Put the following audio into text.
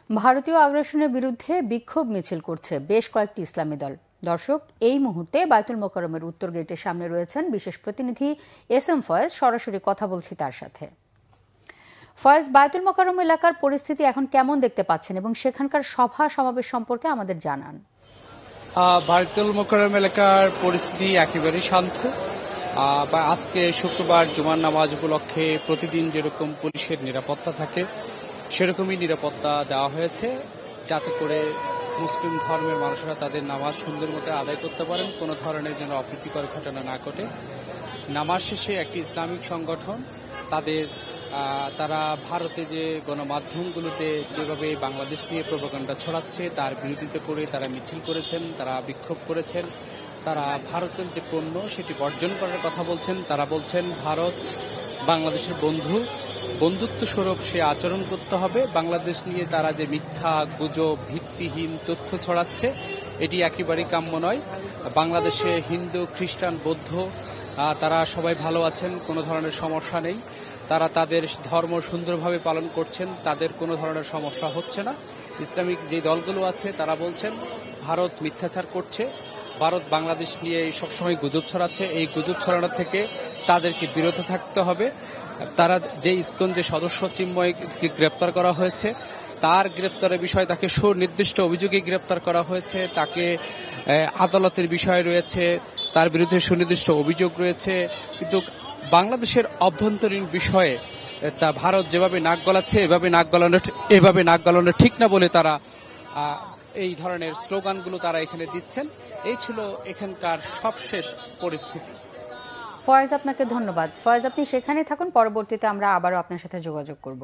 ভারতীয় আগ্রাসনের বিরুদ্ধে বিক্ষোভ মিছিল করছে বেশ কয়েকটি ইসলামী দল। দর্শক, এই মুহূর্তে বায়তুল মোকাররমের উত্তর গেটের সামনে রয়েছেন বিশেষ প্রতিনিধি এস.এম. ফয়েজ। সরাসরি কথা বলছি তার সাথে। ফয়েজ, বায়তুল মোকাররম এলাকার পরিস্থিতি এখন কেমন দেখতে পাচ্ছেন এবং সেখানকার সভা সমাবেশ সম্পর্কে আমাদের জানান। বায়তুল মোকাররম এলাকার পরিস্থিতি একেবারেই শান্ত। আজকে শুক্রবার জুমার নামাজ উপলক্ষে প্রতিদিন যেরকম পুলিশের নিরাপত্তা থাকে সেরকমই নিরাপত্তা দেওয়া হয়েছে, যাতে করে মুসলিম ধর্মের মানুষেরা তাদের নামাজ সুন্দর মতো আদায় করতে পারেন, কোনো ধরনের যেন অপ্রীতিকর ঘটনা না ঘটে। নামাজ শেষে একটি ইসলামিক সংগঠন তারা ভারতে যে গণমাধ্যমগুলোতে যেভাবে বাংলাদেশ নিয়ে প্রোপাগান্ডা ছড়াচ্ছে তার বিরোধিতা করে তারা মিছিল করেছেন, তারা বিক্ষোভ করেছেন। তারা ভারতের যে পণ্য সেটি বর্জন করার কথা বলছেন। তারা বলছেন ভারত বাংলাদেশের বন্ধুত্ব স্বরূপ সে আচরণ করতে হবে। বাংলাদেশ নিয়ে তারা যে মিথ্যা গুজব ভিত্তিহীন তথ্য ছড়াচ্ছে এটি একেবারেই কাম্য নয়। বাংলাদেশে হিন্দু, খ্রিস্টান, বৌদ্ধ তারা সবাই ভালো আছেন, কোনো ধরনের সমস্যা নেই। তারা তাদের ধর্ম সুন্দরভাবে পালন করছেন, তাদের কোনো ধরনের সমস্যা হচ্ছে না। ইসলামিক যে দলগুলো আছে তারা বলছেন ভারত মিথ্যাচার করছে, ভারত বাংলাদেশ নিয়ে সবসময় গুজব ছড়াচ্ছে, এই গুজব ছড়ানো থেকে তাদেরকে বিরত থাকতে হবে। তারা যে ইসকন যে সদস্য চিন্ময়কে গ্রেপ্তার করা হয়েছে তার গ্রেপ্তারের বিষয় তাকে সুনির্দিষ্ট অভিযোগে গ্রেপ্তার করা হয়েছে, তাকে আদালতের বিষয় রয়েছে, তার বিরুদ্ধে সুনির্দিষ্ট অভিযোগ রয়েছে, কিন্তু বাংলাদেশের অভ্যন্তরীণ বিষয়ে তা ভারত যেভাবে নাক গলাচ্ছে এভাবে নাক গলানো ঠিক না বলে তারা এই ধরনের স্লোগানগুলো তারা এখানে দিচ্ছেন। এই ছিল এখানকার সবশেষ পরিস্থিতি। ফয়েজ, আপনাকে ধন্যবাদ। ফয়েজ, আপনি সেখানে থাকুন, পরবর্তীতে আমরা আবারও আপনার সাথে যোগাযোগ করব।